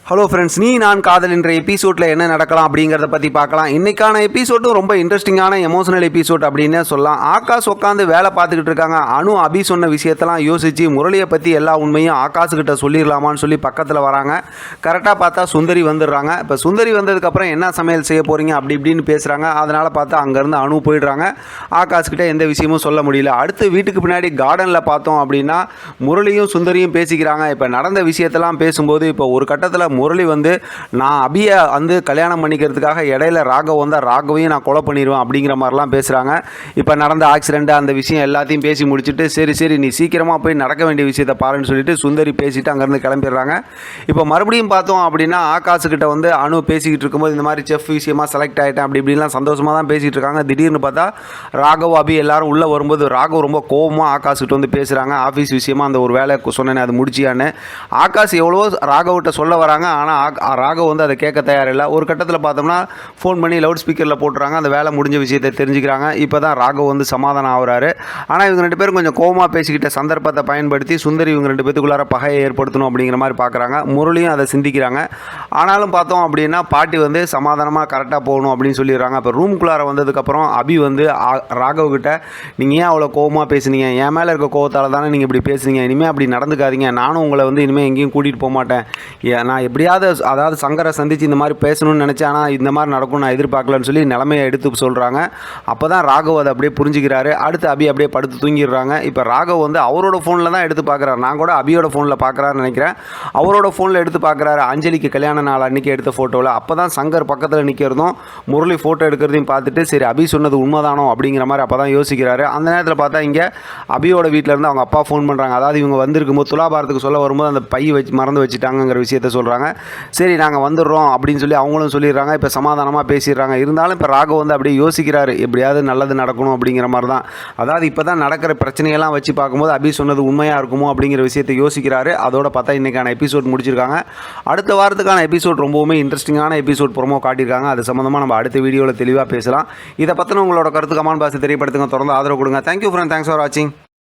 Hello friends, நீ நான் காதல் என்ற எபிசோடில் என்ன நடக்கலாம் அப்படிங்கிறத பற்றி பார்க்கலாம். இன்றைக்கான எபிசோடும் ரொம்ப இன்ட்ரெஸ்டிங்கான எமோஷனல் எபிசோட் அப்படின்னே சொல்லலாம். ஆகாஷ் உட்காந்து வேலை பார்த்துக்கிட்டு இருக்காங்க. அபி சொன்ன விஷயத்தெல்லாம் யோசித்து முரளியை பற்றி எல்லா உண்மையும் ஆகாஷ்கிட்ட சொல்லிடலாமான்னு சொல்லி பக்கத்தில் வராங்க. கரெக்டாக பார்த்தா சுந்தரி வந்துடுறாங்க. இப்போ சுந்தரி வந்ததுக்கப்புறம் என்ன சமையல் செய்ய போகிறீங்க அப்படி இப்படின்னு பேசுகிறாங்க. அதனால் பார்த்தா அங்கேருந்து போயிடுறாங்க. ஆகாஷ்கிட்ட எந்த விஷயமும் சொல்ல முடியல. அடுத்து வீட்டுக்கு பின்னாடி கார்டனில் பார்த்தோம் அப்படின்னா முரளியும் சுந்தரியும் பேசிக்கிறாங்க. இப்போ நடந்த விஷயத்தெல்லாம் பேசும்போது இப்போ ஒரு கட்டத்தில் முரளி நான் அபியை கல்யாணம் பண்ணிக்கிறதுக்காக இடையில ராகவ் வந்தால் ராகவையும் நான் கொலை பண்ணிடுவேன் அப்படிங்கிற மாதிரிலாம் பேசுகிறாங்க. இப்போ நடந்த ஆக்சிடென்ட் அந்த விஷயம் எல்லாத்தையும் பேசி முடிச்சுட்டு சரி நீ சீக்கிரமாக போய் நடக்க வேண்டிய விஷயத்தை பாருன்னு சொல்லிட்டு சுந்தரி பேசிட்டு அங்கேருந்து கிளம்பிடுறாங்க. இப்போ மறுபடியும் பார்த்தோம் அப்படின்னா ஆகாஷ்கிட்ட பேசிக்கிட்டு இருக்கும்போது இந்த மாதிரி செஃப் விஷயமாக செலக்ட் ஆகிட்டேன் அப்படி இப்படிலாம் சந்தோஷமாக தான் பேசிகிட்டு இருக்காங்க. திடீர்னு பார்த்தா ராகவ் அபி எல்லாரும் உள்ளே வரும்போது ராகவ் ரொம்ப கோபமாக ஆகாஷ்கிட்ட பேசுகிறாங்க. ஆஃபீஸ் விஷயமாக அந்த ஒரு வேலை சொன்னேன் அது முடிச்சியான்னு. ஆகாஷ் எவ்வளோ ராகவ்கிட்ட சொல்ல வராங்க. ஆனால் ராகவ் அதை கேட்க தயாரில்லை. ஒரு கட்டத்தில் பார்த்தோம்னா ஃபோன் பண்ணி லவுட் ஸ்பீக்கரில் போட்டுறாங்க. அந்த வேலை முடிஞ்ச விஷயத்தை தெரிஞ்சுக்கிறாங்க. இப்போ தான் ராகவ் சமாதானம் ஆகுறாரு. ஆனால் இவங்க ரெண்டு பேரும் கொஞ்சம் கோபமாக பேசிக்கிட்ட சந்தர்ப்பத்தை பயன்படுத்தி சுந்தரி இவங்க ரெண்டு பேத்துக்குள்ளார பகையை ஏற்படுத்தணும் அப்படிங்கிற மாதிரி பார்க்குறாங்க. முரளியும் அதை சிந்திக்கிறாங்க. ஆனாலும் பார்த்தோம் அப்படின்னா பாட்டி சமாதானமாக கரெக்டாக போகணும் அப்படின்னு சொல்லிடுறாங்க. இப்போ ரூமுக்குள்ளார வந்ததுக்கப்புறம் அபி ராகவ் கிட்ட நீங்கள் ஏன் அவ்வளோ கோபமாக பேசுனீங்க, என் மேலே இருக்க கோபத்தால் தானே நீங்கள் இப்படி பேசுனீங்க, இனிமேல் அப்படி நடந்துக்காதீங்க, நானும் உங்களை இனிமேல் எங்கேயும் கூட்டிகிட்டு போக மாட்டேன், நான் எப்படியாவது அதாவது சங்கரை சந்தித்து இந்த மாதிரி பேசணும்னு நினச்சேன், ஆனால் இந்த மாதிரி நடக்கும் நான் எதிர்பார்க்கலன்னு சொல்லி நிலைமையை எடுத்து சொல்கிறாங்க. அப்போ தான் ராகவ் அதை அப்படியே புரிஞ்சுக்கிறாரு. அடுத்து அபி அப்படியே படுத்து தூங்கிடுறாங்க. இப்போ ராகவ் அவரோட ஃபோனில் தான் எடுத்து பார்க்குறாரு. நான் கூட அபியோட ஃபோனில் பார்க்குறாருன்னு நினைக்கிறேன். அவரோட ஃபோனில் எடுத்து பார்க்குறாரு அஞ்சலிக்கு கல்யாண நாள் அன்றைக்கி எடுத்த ஃபோட்டோவில். அப்போ தான் சங்கர் பக்கத்தில் நிற்கிறதும் முரளி ஃபோட்டோ எடுக்கிறதையும் பார்த்துட்டு சரி அபி சொன்னது உண்மைதானோ அப்படிங்கிற மாதிரி அப்போ தான் யோசிக்கிறாரு. அந்த நேரத்தில் பார்த்தா இங்கே அபியோட வீட்டிலேருந்து அவங்க அப்பா ஃபோன் பண்ணுறாங்க. அதாவது இவங்க வந்திருக்கும்போது துலாபாரத்துக்கு சொல்ல வரும்போது அந்த பை மறந்து வச்சுட்டாங்கிற விஷயத்த சொல்கிறாங்க. சரி நாங்கள் வந்துடுறோம் அப்படின்னு சொல்லி அவங்களும் சொல்லிடுறாங்க. இப்போ சமாதானமாக பேசிடுறாங்க. இருந்தாலும் இப்போ ராகவ் அப்படியே யோசிக்கிறாரு எப்படியாவது நல்லது நடக்கணும் அப்படிங்கிற மாதிரி தான். அதாவது இப்போ தான் நடக்கிற பிரச்சனையெல்லாம் வச்சு பார்க்கும்போது அபி சொன்னது உண்மையாக இருக்குமோ அப்படிங்கிற விஷயத்தை யோசிக்கிறாரு. அதோட பார்த்தா இன்றைக்கான எபிசோட் முடிச்சிருக்காங்க. அடுத்த வாரத்துக்கான எபிசோட் ரொம்பவுமே இன்ட்ரெஸ்டிங்கான எபிசோட் ப்ரோமோ காட்டியிருக்காங்க. அது சம்மந்தமாக நம்ம அடுத்த வீடியோவில் தெளிவாக பேசலாம். இதை பற்றின உங்களோட கருத்து கமெண்ட் பாக்ஸில் தெரியப்படுத்துங்க. தொடர்ந்து ஆதரவு கொடுங்க. தேங்க்யூ ஃப்ரெண்ட், தேங்க்ஸ் ஃபார் வாட்சிங்.